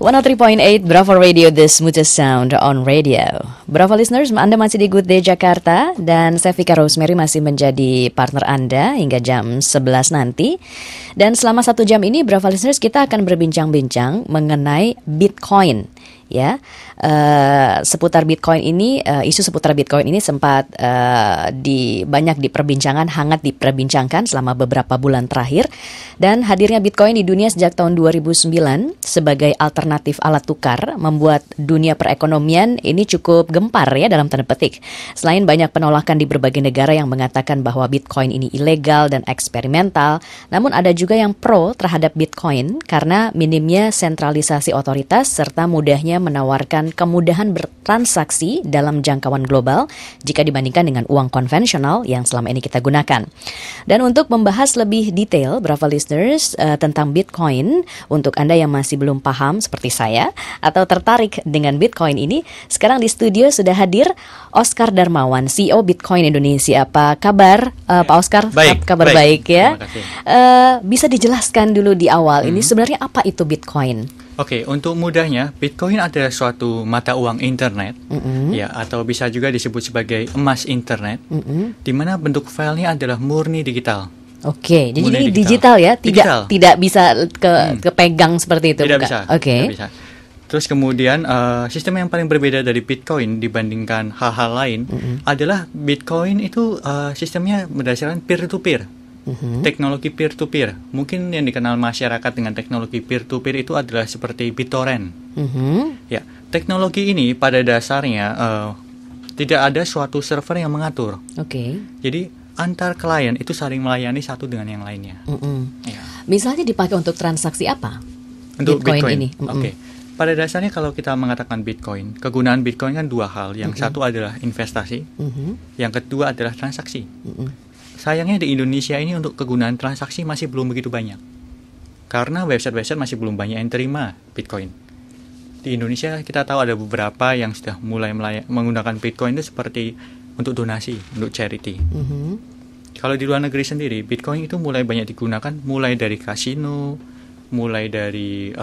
103.8 Bravo Radio, the smoothest sound on radio. Bravo listeners, Anda masih di Good Day Jakarta dan saya Vika Rosemary masih menjadi partner Anda hingga jam 11 nanti. Dan selama 1 jam ini Bravo listeners kita akan berbincang-bincang mengenai Bitcoin. Ya, seputar Bitcoin ini, isu seputar Bitcoin ini sempat banyak diperbincangan, hangat diperbincangkan selama beberapa bulan terakhir. Dan hadirnya Bitcoin di dunia sejak tahun 2009 sebagai alternatif alat tukar membuat dunia perekonomian ini cukup gempar ya dalam tanda petik. Selain banyak penolakan di berbagai negara yang mengatakan bahwa Bitcoin ini ilegal dan eksperimental, namun ada juga yang pro terhadap Bitcoin karena minimnya sentralisasi otoritas serta mudahnya menawarkan kemudahan bertransaksi dalam jangkauan global jika dibandingkan dengan uang konvensional yang selama ini kita gunakan. Dan untuk membahas lebih detail, Bravo listeners, tentang Bitcoin, untuk Anda yang masih belum paham seperti saya atau tertarik dengan Bitcoin ini, sekarang di studio sudah hadir Oscar Darmawan, CEO Bitcoin Indonesia. Apa kabar, Pak Oscar? Baik, kabar baik ya. Terima kasih. Bisa dijelaskan dulu di awal, ini sebenarnya apa itu Bitcoin? Oke, untuk mudahnya, Bitcoin adalah suatu mata uang internet, ya, atau bisa juga disebut sebagai emas internet, di mana bentuk filenya adalah murni digital. Oke, jadi ini digital ya, tidak bisa kepegang seperti itu. Tidak bisa. Oke. Tidak bisa. Terus kemudian sistem yang paling berbeda dari Bitcoin dibandingkan hal-hal lain adalah Bitcoin itu sistemnya berdasarkan peer-to-peer. Teknologi peer-to-peer. Mungkin yang dikenal masyarakat dengan teknologi peer-to-peer itu adalah seperti BitTorrent. Ya, teknologi ini pada dasarnya tidak ada suatu server yang mengatur. Jadi antar klien itu saling melayani satu dengan yang lainnya. Ya. Misalnya dipakai untuk transaksi apa? Untuk Bitcoin ini. Oke. Pada dasarnya kalau kita mengatakan Bitcoin, kegunaan Bitcoin kan dua hal. Yang satu adalah investasi, yang kedua adalah transaksi. Sayangnya di Indonesia ini untuk kegunaan transaksi masih belum begitu banyak. Karena website-website masih belum banyak yang terima Bitcoin. Di Indonesia kita tahu ada beberapa yang sudah mulai menggunakan Bitcoin itu seperti untuk donasi, untuk charity. Kalau di luar negeri sendiri, Bitcoin itu mulai banyak digunakan mulai dari kasino, mulai dari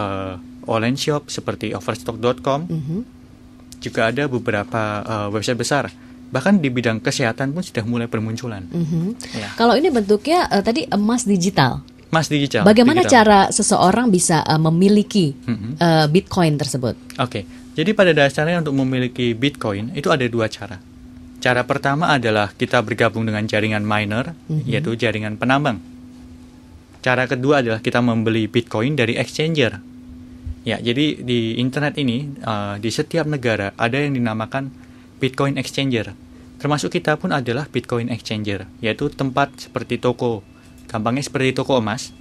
online shop seperti overstock.com. Juga ada beberapa website besar. Bahkan di bidang kesehatan pun sudah mulai bermunculan. Ya. Kalau ini bentuknya tadi emas digital. Emas digital. Bagaimana cara seseorang bisa memiliki Bitcoin tersebut? Oke, jadi pada dasarnya untuk memiliki Bitcoin itu ada dua cara. Cara pertama adalah kita bergabung dengan jaringan miner, yaitu jaringan penambang. Cara kedua adalah kita membeli Bitcoin dari exchanger. Ya, jadi di internet ini di setiap negara ada yang dinamakan Bitcoin exchanger. Termasuk kita pun adalah Bitcoin exchanger, yaitu tempat seperti toko, gampangnya seperti toko emas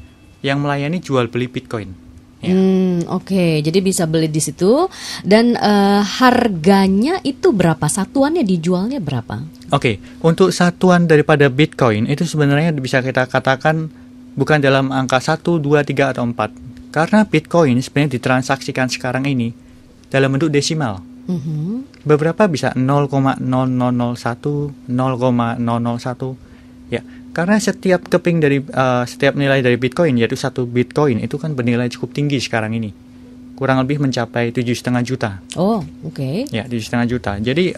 yang melayani jual beli Bitcoin. Ya. Oke, jadi bisa beli di situ dan harganya itu berapa? Satuannya dijualnya berapa? Oke, untuk satuan daripada Bitcoin itu sebenarnya bisa kita katakan bukan dalam angka 1, 2, 3 atau 4. Karena Bitcoin sebenarnya ditransaksikan sekarang ini dalam bentuk desimal. Beberapa bisa 0,0001, 0,001. Ya, karena setiap keping dari setiap nilai dari Bitcoin, yaitu 1 Bitcoin itu kan bernilai cukup tinggi sekarang ini. Kurang lebih mencapai 7,5 juta. Oh, oke. Ya, 7,5 juta. Jadi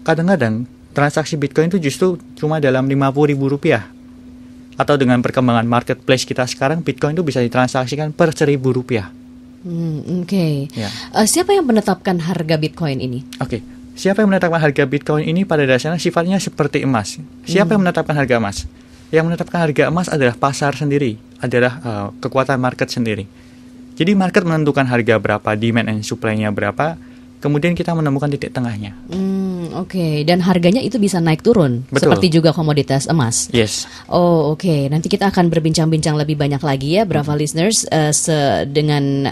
kadang-kadang transaksi Bitcoin itu justru cuma dalam Rp50.000. Atau dengan perkembangan marketplace kita sekarang, Bitcoin itu bisa ditransaksikan per Rp1.000. Oke. Ya. Siapa yang menetapkan harga Bitcoin ini? Oke. Siapa yang menetapkan harga Bitcoin ini pada dasarnya sifatnya seperti emas. Siapa yang menetapkan harga emas? Yang menetapkan harga emas adalah pasar sendiri, adalah kekuatan market sendiri. Jadi market menentukan harga berapa, demand and supply-nya berapa, kemudian kita menemukan titik tengahnya. Oke. Dan harganya itu bisa naik turun. Betul. Seperti juga komoditas emas. Yes. Oh, oke. Nanti kita akan berbincang-bincang lebih banyak lagi ya, Bravo listeners, dengan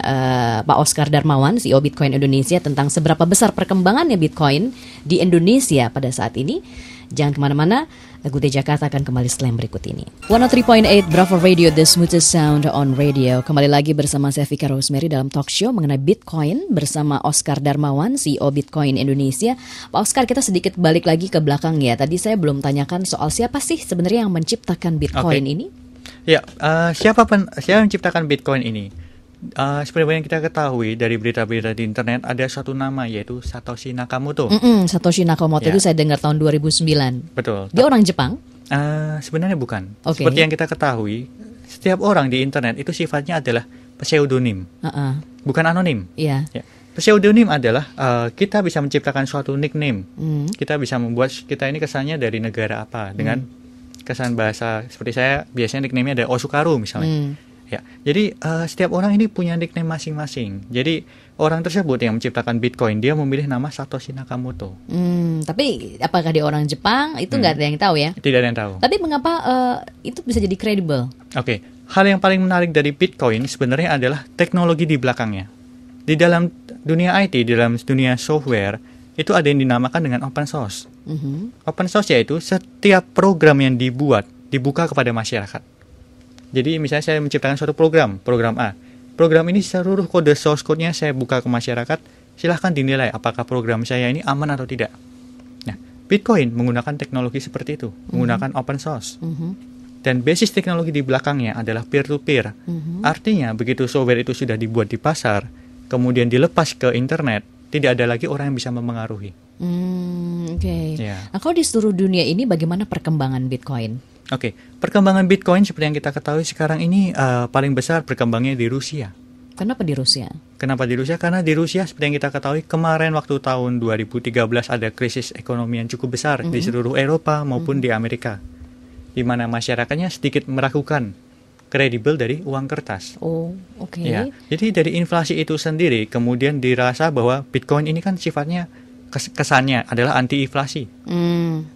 Pak Oscar Darmawan, CEO Bitcoin Indonesia, tentang seberapa besar perkembangannya Bitcoin di Indonesia pada saat ini. Jangan kemana-mana, Good Day Jakarta akan kembali setelah yang berikut ini. 103.8 Bravo Radio, the smoothest sound on radio. Kembali lagi bersama saya Vika Rosemary dalam talk show mengenai Bitcoin bersama Oscar Darmawan, CEO Bitcoin Indonesia. Pak Oscar, kita sedikit balik lagi ke belakang ya. Tadi saya belum tanyakan soal siapa sih sebenarnya yang menciptakan Bitcoin ini? Ya, siapa yang menciptakan Bitcoin ini? Seperti yang kita ketahui dari berita-berita di internet, ada suatu nama yaitu Satoshi Nakamoto. Satoshi Nakamoto itu saya dengar tahun 2009. Betul. Dia orang Jepang? Sebenarnya bukan. Okay. Seperti yang kita ketahui, setiap orang di internet itu sifatnya adalah pseudonym, bukan anonim. Yeah. Ya. Pseudonym adalah kita bisa menciptakan suatu nickname. Kita bisa membuat kita ini kesannya dari negara apa dengan kesan bahasa. Seperti saya biasanya nickname-nya ada Osukaru misalnya. Ya, jadi setiap orang ini punya nickname masing-masing. Jadi orang tersebut yang menciptakan Bitcoin dia memilih nama Satoshi Nakamoto. Tapi apakah dia orang Jepang itu nggak ada yang tahu ya? Tidak ada yang tahu. Tapi mengapa itu bisa jadi credible? Oke, hal yang paling menarik dari Bitcoin sebenarnya adalah teknologi di belakangnya. Di dalam dunia IT, di dalam dunia software itu ada yang dinamakan dengan open source. Open source yaitu setiap program yang dibuka kepada masyarakat. Jadi misalnya saya menciptakan suatu program A. Program ini seluruh kode source code-nya saya buka ke masyarakat, silahkan dinilai apakah program saya ini aman atau tidak. Nah, Bitcoin menggunakan teknologi seperti itu, menggunakan open source. Dan basis teknologi di belakangnya adalah peer-to-peer. Artinya begitu software itu sudah dibuat di pasar, kemudian dilepas ke internet, tidak ada lagi orang yang bisa mempengaruhi. Nah, kalau di seluruh dunia ini bagaimana perkembangan Bitcoin? Perkembangan Bitcoin seperti yang kita ketahui sekarang ini paling besar berkembangnya di Rusia. Kenapa di Rusia? Karena di Rusia seperti yang kita ketahui kemarin waktu tahun 2013 ada krisis ekonomi yang cukup besar di seluruh Eropa maupun di Amerika, di mana masyarakatnya sedikit meragukan kredibel dari uang kertas. Ya, jadi dari inflasi itu sendiri kemudian dirasa bahwa Bitcoin ini kan sifatnya kesannya adalah anti-inflasi.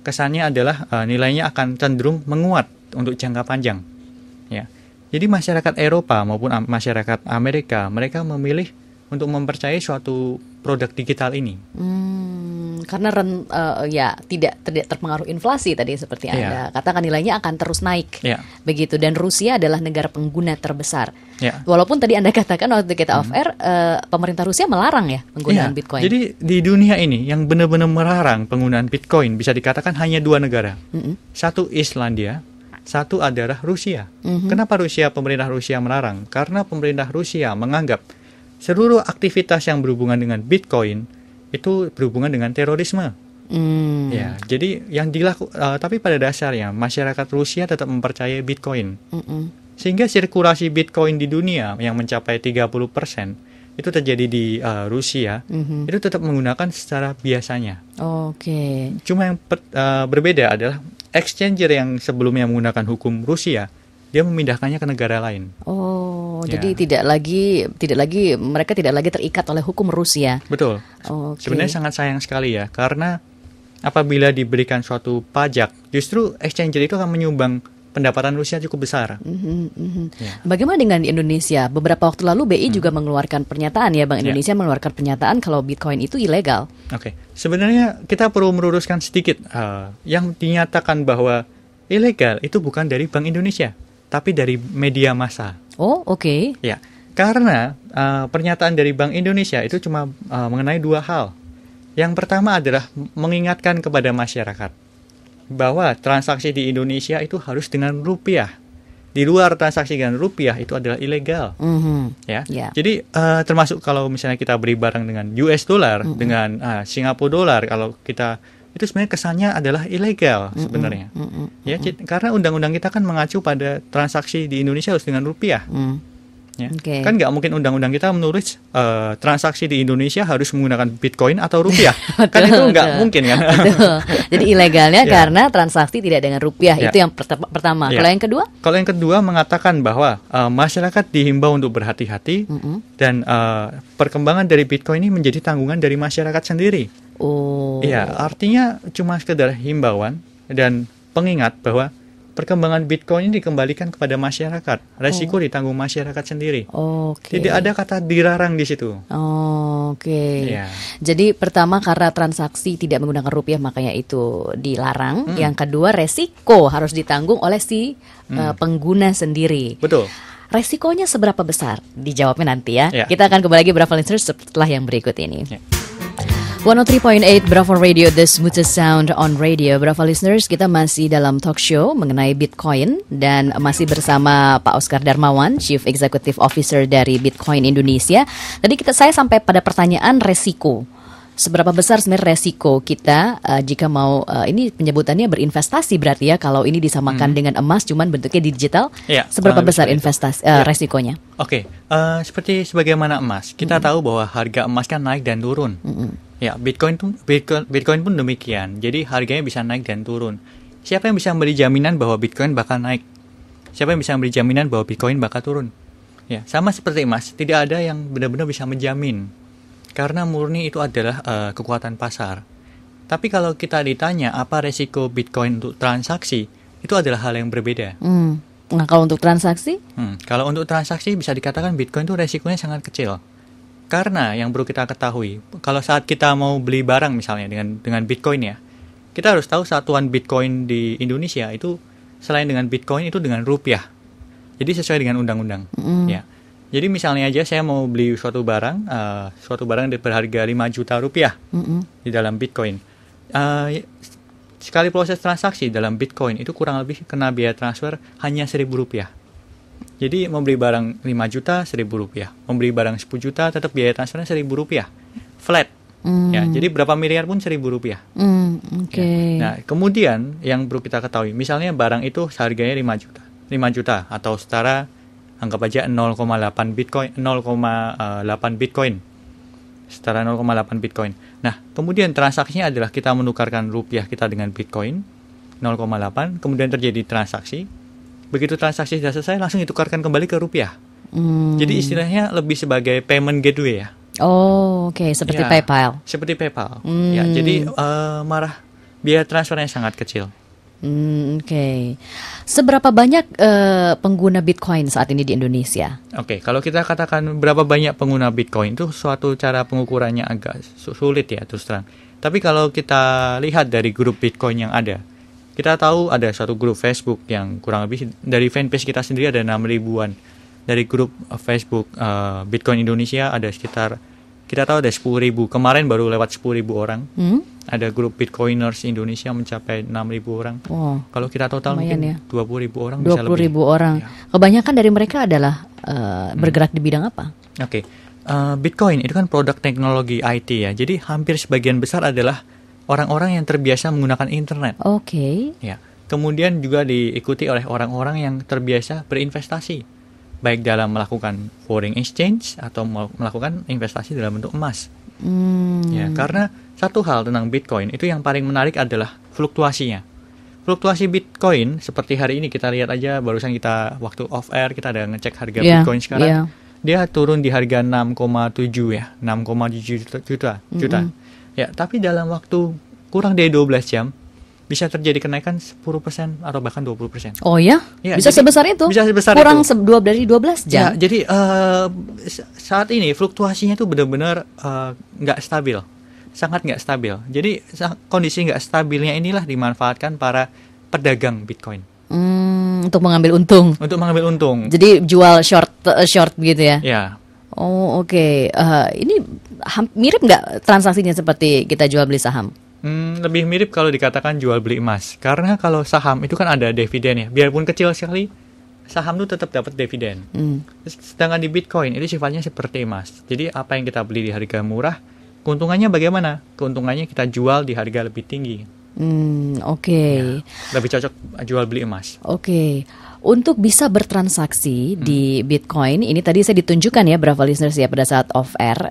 Kesannya adalah nilainya akan cenderung menguat untuk jangka panjang. Ya. Jadi masyarakat Eropa maupun masyarakat Amerika, mereka memilih untuk mempercayai suatu produk digital ini. Karena tidak terpengaruh inflasi tadi seperti Anda katakan, nilainya akan terus naik. Begitu, dan Rusia adalah negara pengguna terbesar. Walaupun tadi Anda katakan waktu kita off air, pemerintah Rusia melarang ya penggunaan Bitcoin. Jadi di dunia ini yang benar-benar melarang penggunaan Bitcoin bisa dikatakan hanya dua negara. Satu Islandia, satu adalah Rusia. Kenapa pemerintah Rusia melarang? Karena pemerintah Rusia menganggap seluruh aktivitas yang berhubungan dengan Bitcoin itu berhubungan dengan terorisme. Ya, jadi tapi pada dasarnya masyarakat Rusia tetap mempercayai Bitcoin. Sehingga sirkulasi Bitcoin di dunia yang mencapai 30% itu terjadi di Rusia, itu tetap menggunakan secara biasanya. Cuma yang berbeda adalah exchanger yang sebelumnya menggunakan hukum Rusia, dia memindahkannya ke negara lain. Jadi mereka tidak lagi terikat oleh hukum Rusia. Betul. Sebenarnya sangat sayang sekali ya, karena apabila diberikan suatu pajak, justru exchanger itu akan menyumbang pendapatan Rusia cukup besar. Bagaimana dengan di Indonesia? Beberapa waktu lalu BI juga mengeluarkan pernyataan ya, Bank Indonesia mengeluarkan pernyataan kalau Bitcoin itu ilegal. Sebenarnya kita perlu meluruskan sedikit, yang dinyatakan bahwa ilegal itu bukan dari Bank Indonesia, tapi dari media massa. Ya, karena pernyataan dari Bank Indonesia itu cuma mengenai dua hal. Yang pertama adalah mengingatkan kepada masyarakat bahwa transaksi di Indonesia itu harus dengan rupiah. Di luar transaksi dengan rupiah itu adalah ilegal. Jadi termasuk kalau misalnya kita beri barang dengan US dollar, dengan Singapura dollar, kalau kita itu sebenarnya kesannya adalah ilegal sebenarnya. Ya, karena undang-undang kita kan mengacu pada transaksi di Indonesia harus dengan rupiah. Kan nggak mungkin undang-undang kita menulis transaksi di Indonesia harus menggunakan Bitcoin atau rupiah. Kan itu nggak mungkin kan. Jadi ilegalnya karena transaksi tidak dengan rupiah. Itu yang pertama. Kalau yang kedua? Kalau yang kedua mengatakan bahwa masyarakat dihimbau untuk berhati-hati dan perkembangan dari Bitcoin ini menjadi tanggungan dari masyarakat sendiri. Artinya cuma sekedar himbauan dan pengingat bahwa perkembangan Bitcoin ini dikembalikan kepada masyarakat. Resiko ditanggung masyarakat sendiri. Tidak ada kata dilarang di situ. Jadi pertama karena transaksi tidak menggunakan rupiah makanya itu dilarang. Yang kedua resiko harus ditanggung oleh si pengguna sendiri. Betul. Resikonya seberapa besar? Dijawabnya nanti ya. Kita akan kembali lagi beberapa listeners setelah yang berikut ini. 103.8 Bravo Radio, the smoothest sound on radio. Bravo listeners, kita masih dalam talk show mengenai Bitcoin dan masih bersama Pak Oscar Darmawan, Chief Executive Officer dari Bitcoin Indonesia. Tadi saya sampai pada pertanyaan resiko. Seberapa besar sebenarnya resiko kita jika mau ini penyebutannya berinvestasi berarti ya, kalau ini disamakan dengan emas cuman bentuknya digital, seberapa besar investasi resikonya? Oke, seperti sebagaimana emas, kita tahu bahwa harga emas kan naik dan turun. Ya, Bitcoin pun demikian. Jadi harganya bisa naik dan turun. Siapa yang bisa memberi jaminan bahwa Bitcoin bakal naik? Siapa yang bisa memberi jaminan bahwa Bitcoin bakal turun? Ya, sama seperti emas, tidak ada yang benar-benar bisa menjamin. Karena murni itu adalah kekuatan pasar. Tapi kalau kita ditanya apa resiko Bitcoin untuk transaksi, itu adalah hal yang berbeda. Nah, kalau untuk transaksi? Kalau untuk transaksi bisa dikatakan Bitcoin itu resikonya sangat kecil. Karena yang perlu kita ketahui, kalau saat kita mau beli barang misalnya dengan Bitcoin ya, kita harus tahu satuan Bitcoin di Indonesia itu selain dengan Bitcoin itu dengan rupiah. Jadi sesuai dengan undang-undang. Ya. Jadi misalnya aja saya mau beli suatu barang berharga 5 juta rupiah di dalam Bitcoin. Sekali proses transaksi dalam Bitcoin itu kurang lebih kena biaya transfer hanya 1.000 rupiah. Jadi membeli barang 5 juta 1.000 rupiah, membeli barang 10 juta tetap biaya transfernya 1.000 rupiah, flat. Ya, jadi berapa miliar pun 1.000 rupiah. Okay. Ya. Nah, kemudian yang perlu kita ketahui, misalnya barang itu harganya 5 juta atau setara anggap aja 0,8 Bitcoin, 0,8 Bitcoin, setara 0,8 Bitcoin. Nah, kemudian transaksinya adalah kita menukarkan rupiah kita dengan Bitcoin 0,8, kemudian terjadi transaksi. Begitu transaksi sudah selesai, langsung ditukarkan kembali ke rupiah. Jadi istilahnya lebih sebagai payment gateway ya. Oh, oke. Seperti PayPal. Seperti PayPal. Ya, jadi biaya transfernya sangat kecil. Oke. Seberapa banyak pengguna Bitcoin saat ini di Indonesia? Oke, kalau kita katakan berapa banyak pengguna Bitcoin itu suatu cara pengukurannya agak sulit ya terus terang. Tapi kalau kita lihat dari grup Bitcoin yang ada, kita tahu ada suatu grup Facebook yang kurang lebih dari fanpage kita sendiri ada 6.000-an. Dari grup Facebook Bitcoin Indonesia ada sekitar, kita tahu ada 10.000. Kemarin baru lewat 10.000 orang. Ada grup Bitcoiners Indonesia mencapai 6.000 orang. Wow. Kalau kita total mungkin ya. 20.000 orang 20.000 bisa lebih. 20.000 orang. Ya. Kebanyakan dari mereka adalah bergerak di bidang apa? Oke. Bitcoin itu kan produk teknologi IT ya. Jadi hampir sebagian besar adalah orang-orang yang terbiasa menggunakan internet. Oke. Ya. Kemudian juga diikuti oleh orang-orang yang terbiasa berinvestasi, baik dalam melakukan foreign exchange atau melakukan investasi dalam bentuk emas. Ya, karena satu hal tentang Bitcoin itu yang paling menarik adalah fluktuasinya. Fluktuasi Bitcoin seperti hari ini kita lihat aja, barusan kita waktu off air kita ada ngecek harga Bitcoin sekarang. Dia turun di harga 6,7 ya, 6,7 juta. Ya, tapi dalam waktu kurang dari 12 jam bisa terjadi kenaikan 10% atau bahkan 20%. Oh ya? Bisa sebesar itu? Bisa sebesar kurang itu. Dari 12 jam? Ya, jadi saat ini fluktuasinya itu benar-benar nggak stabil. Sangat nggak stabil. Jadi kondisi nggak stabilnya inilah dimanfaatkan para pedagang Bitcoin. Untuk mengambil untung? Untuk mengambil untung. Jadi jual short gitu ya? Ya. Oh, oke. Ini mirip nggak transaksinya seperti kita jual beli saham? Lebih mirip kalau dikatakan jual beli emas. Karena kalau saham itu kan ada dividen ya. Biarpun kecil sekali, saham itu tetap dapat dividen. Sedangkan di Bitcoin itu sifatnya seperti emas. Jadi apa yang kita beli di harga murah, keuntungannya bagaimana? Keuntungannya kita jual di harga lebih tinggi. Oke. Ya, lebih cocok jual beli emas. Oke. Untuk bisa bertransaksi di Bitcoin, ini tadi saya ditunjukkan ya, Bravo listeners ya, pada saat off air,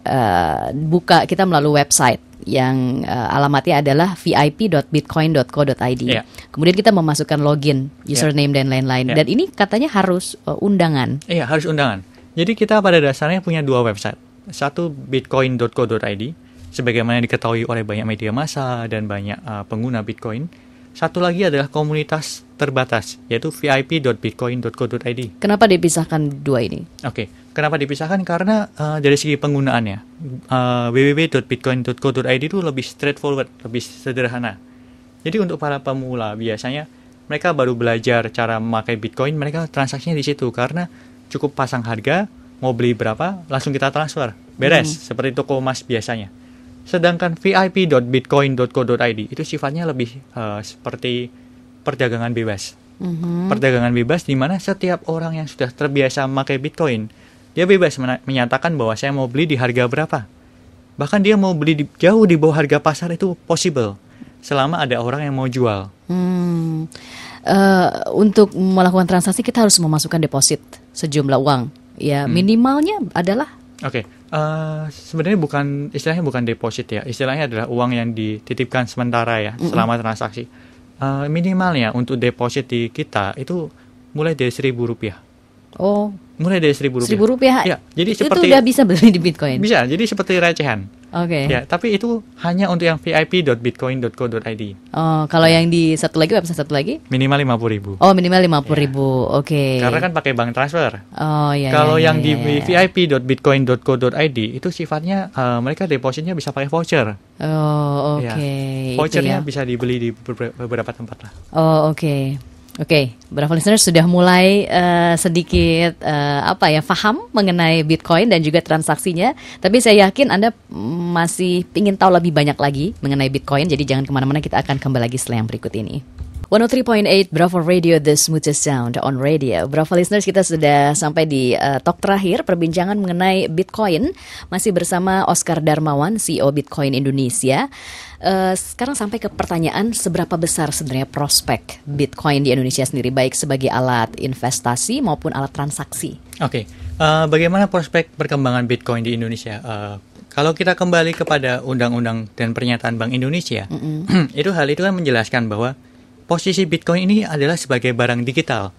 buka kita melalui website yang alamatnya adalah vip.bitcoin.co.id. Yeah. Kemudian kita memasukkan login, username dan lain-lain. Dan ini katanya harus undangan. Iya, harus undangan. Jadi kita pada dasarnya punya dua website. Satu bitcoin.co.id, sebagaimana diketahui oleh banyak media massa dan banyak pengguna Bitcoin. Satu lagi adalah komunitas terbatas, yaitu vip.bitcoin.co.id. Kenapa dipisahkan dua ini? Oke, kenapa dipisahkan? Karena dari segi penggunaannya, www.bitcoin.co.id itu lebih straightforward, lebih sederhana. Jadi untuk para pemula biasanya mereka baru belajar cara memakai Bitcoin, mereka transaksinya di situ karena cukup pasang harga, mau beli berapa, langsung kita transfer, beres, seperti toko emas biasanya. Sedangkan vip.bitcoin.co.id itu sifatnya lebih seperti perdagangan bebas. Perdagangan bebas di mana setiap orang yang sudah terbiasa memakai Bitcoin, dia bebas menyatakan bahwa saya mau beli di harga berapa. Bahkan dia mau beli jauh di bawah harga pasar itu possible, selama ada orang yang mau jual. Untuk melakukan transaksi kita harus memasukkan deposit sejumlah uang. Ya, minimalnya adalah sebenarnya istilahnya bukan deposit ya, istilahnya adalah uang yang dititipkan sementara ya selama transaksi. Minimalnya untuk deposit di kita itu mulai dari Rp1.000. Oh, mulai dari Rp1.000. Rp1.000. Ya, jadi itu seperti udah bisa beli di Bitcoin. Bisa, jadi seperti recehan. Oke. Ya, tapi itu hanya untuk yang vip.bitcoin.co.id. Oh, kalau yang di website satu lagi? Minimal Rp50.000. Oh, minimal Rp50.000. Oke. Karena kan pakai bank transfer. Oh, iya. Kalau iya, yang iya, di vip.bitcoin.co.id itu sifatnya mereka depositnya bisa pakai voucher. Oh, oke. Ya. Vouchernya bisa dibeli di beberapa tempat lah. Oh, oke. Oke, Bravo listeners sudah mulai sedikit paham mengenai Bitcoin dan juga transaksinya. Tapi saya yakin Anda masih ingin tahu lebih banyak lagi mengenai Bitcoin. Jadi jangan kemana-mana, kita akan kembali lagi setelah yang berikut ini. 103.8 Bravo Radio, the smoothest sound on radio. Bravo listeners, kita sudah sampai di talk terakhir perbincangan mengenai Bitcoin. Masih bersama Oscar Darmawan, CEO Bitcoin Indonesia. Sekarang sampai ke pertanyaan, seberapa besar sebenarnya prospek Bitcoin di Indonesia sendiri, baik sebagai alat investasi maupun alat transaksi? Oke, bagaimana prospek perkembangan Bitcoin di Indonesia? Kalau kita kembali kepada undang-undang dan pernyataan Bank Indonesia, itu kan menjelaskan bahwa posisi Bitcoin ini adalah sebagai barang digital,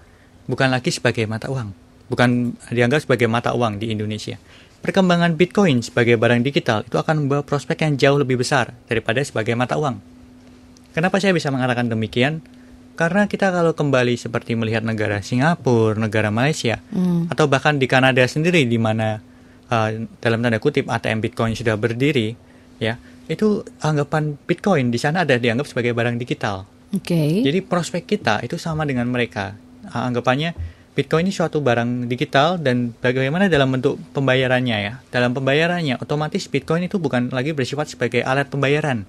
bukan lagi sebagai mata uang. Bukan dianggap sebagai mata uang di Indonesia. Perkembangan Bitcoin sebagai barang digital itu akan membawa prospek yang jauh lebih besar daripada sebagai mata uang. Kenapa saya bisa mengatakan demikian? Karena kita kalau kembali seperti melihat negara Singapura, negara Malaysia, atau bahkan di Kanada sendiri di mana dalam tanda kutip ATM Bitcoin sudah berdiri, ya, itu anggapan Bitcoin di sana ada dianggap sebagai barang digital. Okay. Jadi prospek kita itu sama dengan mereka. Anggapannya Bitcoin ini suatu barang digital dan bagaimana dalam bentuk pembayarannya ya. Dalam pembayarannya otomatis Bitcoin itu bukan lagi bersifat sebagai alat pembayaran.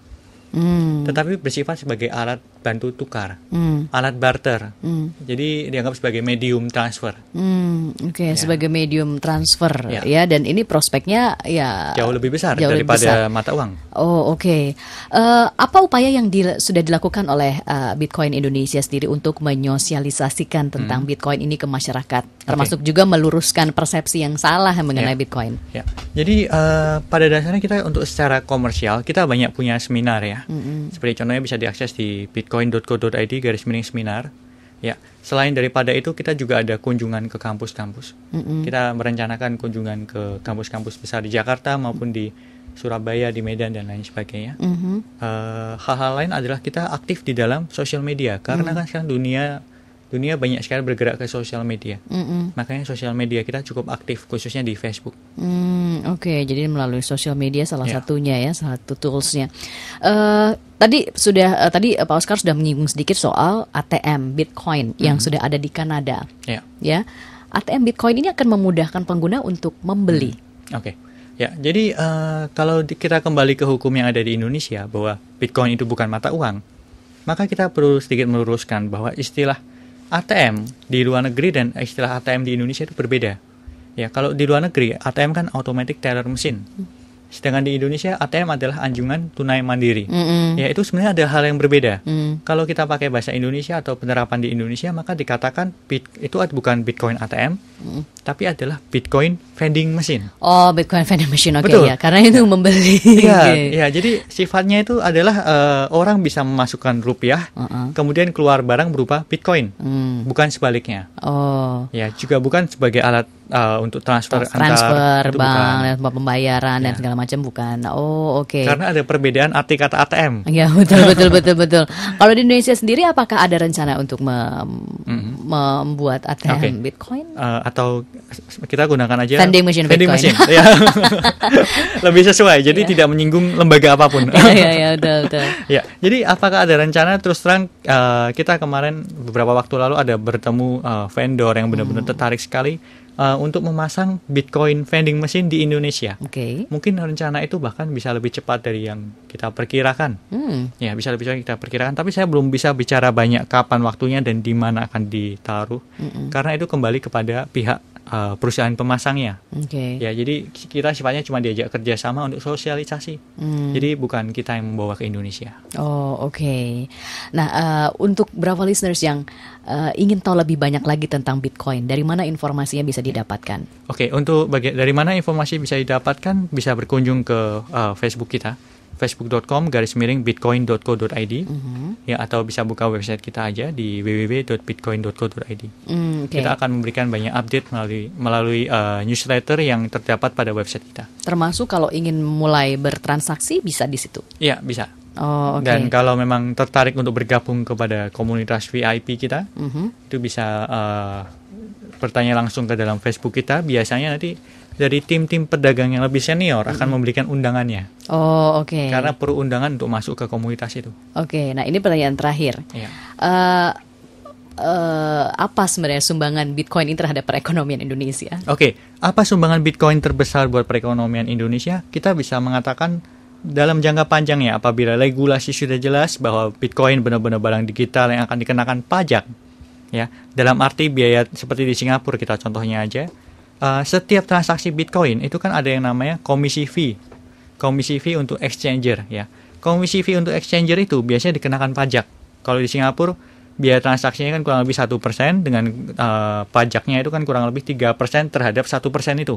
Tetapi bersifat sebagai alat bantu tukar, alat barter. Jadi dianggap sebagai medium transfer. Oke, sebagai medium transfer ya, dan ini prospeknya ya jauh lebih besar daripada mata uang. Oh, oke. Apa upaya yang sudah dilakukan oleh Bitcoin Indonesia sendiri untuk menyosialisasikan tentang Bitcoin ini ke masyarakat, termasuk juga meluruskan persepsi yang salah mengenai Bitcoin? Ya. Jadi pada dasarnya kita untuk secara komersial kita banyak punya seminar ya. Seperti contohnya bisa diakses di bitcoin.co.id/seminar. Ya, selain daripada itu kita juga ada kunjungan ke kampus-kampus. Kita merencanakan kunjungan ke kampus-kampus besar di Jakarta maupun di Surabaya, di Medan dan lain sebagainya. Hal-hal lain adalah kita aktif di dalam sosial media karena kan sekarang dunia banyak sekali bergerak ke sosial media. Makanya sosial media kita cukup aktif khususnya di Facebook. Oke, jadi melalui sosial media salah satunya ya, salah satu toolsnya. Tadi Pak Oscar sudah menyinggung sedikit soal ATM Bitcoin yang sudah ada di Kanada. Ya, ATM Bitcoin ini akan memudahkan pengguna untuk membeli. Oke. Ya, jadi kalau kita kembali ke hukum yang ada di Indonesia bahwa Bitcoin itu bukan mata uang, maka kita perlu sedikit meluruskan bahwa istilah ATM di luar negeri dan istilah ATM di Indonesia itu berbeda. Ya, kalau di luar negeri ATM kan automatic teller machine. Sedangkan di Indonesia ATM adalah anjungan tunai mandiri. Ya, itu sebenarnya ada hal yang berbeda. Kalau kita pakai bahasa Indonesia atau penerapan di Indonesia, maka dikatakan itu bukan Bitcoin ATM, tapi adalah Bitcoin vending machine. Oh, Bitcoin vending machine, oke. Betul. Ya, karena itu membeli. Ya, jadi sifatnya itu adalah orang bisa memasukkan rupiah, kemudian keluar barang berupa Bitcoin, bukan sebaliknya. Oh. Ya, juga bukan sebagai alat untuk transfer bank dan pembayaran dan segala macam, bukan. Oh, oke. Karena ada perbedaan arti kata ATM. Ya, betul. Kalau di Indonesia sendiri apakah ada rencana untuk membuat ATM Bitcoin? Atau kita gunakan aja vending machine Bitcoin. Ya. Lebih sesuai, jadi tidak menyinggung lembaga apapun. Ya, betul. Ya, jadi apakah ada rencana? Terus terang kita kemarin beberapa waktu lalu ada bertemu vendor yang benar-benar tertarik sekali untuk memasang Bitcoin vending machine di Indonesia. Oke. Mungkin rencana itu bahkan bisa lebih cepat dari yang kita perkirakan. Ya, bisa lebih cepat kita perkirakan. Tapi saya belum bisa bicara banyak kapan waktunya dan di mana akan ditaruh. Karena itu kembali kepada pihak perusahaan pemasangnya. Oke. Ya, jadi kita sifatnya cuma diajak kerjasama untuk sosialisasi. Jadi bukan kita yang membawa ke Indonesia. Oh, oke. Nah, untuk berapa listeners yang ingin tahu lebih banyak lagi tentang Bitcoin, dari mana informasinya bisa didapatkan? Oke, untuk dari mana informasi bisa didapatkan, bisa berkunjung ke Facebook kita, facebook.com/bitcoin.co.id, ya, atau bisa buka website kita aja di www.bitcoin.co.id. Kita akan memberikan banyak update melalui newsletter yang terdapat pada website kita. Termasuk kalau ingin mulai bertransaksi bisa di situ? Iya, bisa. Oh, oke. Dan kalau memang tertarik untuk bergabung kepada komunitas VIP kita, itu bisa bertanya langsung ke dalam Facebook kita. Biasanya nanti dari tim-tim pedagang yang lebih senior akan memberikan undangannya. Oh, oke. Karena perlu undangan untuk masuk ke komunitas itu. Oke, nah ini pertanyaan terakhir. Iya. Apa sebenarnya sumbangan Bitcoin ini terhadap perekonomian Indonesia? Oke, apa sumbangan Bitcoin terbesar buat perekonomian Indonesia? Kita bisa mengatakan dalam jangka panjang ya, apabila regulasi sudah jelas bahwa Bitcoin benar-benar barang digital yang akan dikenakan pajak, ya, dalam arti biaya seperti di Singapura kita contohnya aja, setiap transaksi Bitcoin itu kan ada yang namanya komisi fee untuk exchanger, ya. Komisi fee untuk exchanger itu biasanya dikenakan pajak. Kalau di Singapura biaya transaksinya kan kurang lebih 1%, dengan pajaknya itu kan kurang lebih 3% terhadap 1% itu,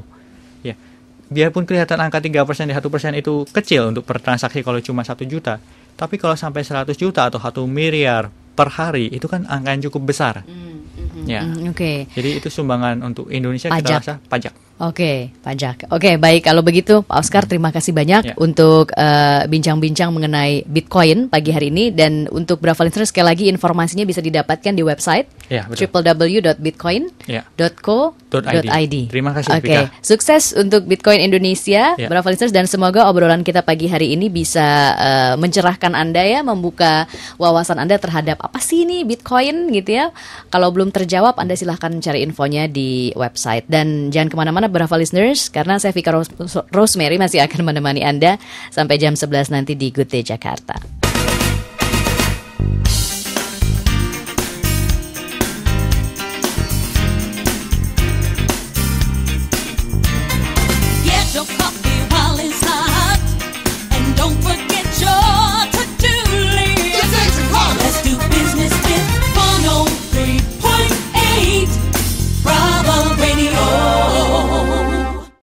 ya. Biarpun kelihatan angka 3% di 1% itu kecil untuk per transaksi kalau cuma 1 juta, tapi kalau sampai 100 juta atau 1 miliar per hari, itu kan angka yang cukup besar. Ya. Oke. Jadi itu sumbangan untuk Indonesia Pajak. kita rasa pajak. Oke, pajak. Oke, baik. Kalau begitu, Pak Oscar, terima kasih banyak Ya. untuk bincang-bincang mengenai Bitcoin pagi hari ini. Dan untuk Brava listeners, sekali lagi informasinya bisa didapatkan di website Ya, betul. www.bitcoin.co.id. Terima kasih, Oke, Vika. sukses untuk Bitcoin Indonesia, Ya. Brava listeners, dan semoga obrolan kita pagi hari ini bisa mencerahkan Anda ya, membuka wawasan Anda terhadap apa sih ini Bitcoin gitu ya. Kalau belum terjawab, Anda silahkan cari infonya di website. Dan jangan kemana-mana Brava listeners, karena saya Vika Rosemary masih akan menemani Anda sampai jam 11 nanti di Good Day Jakarta.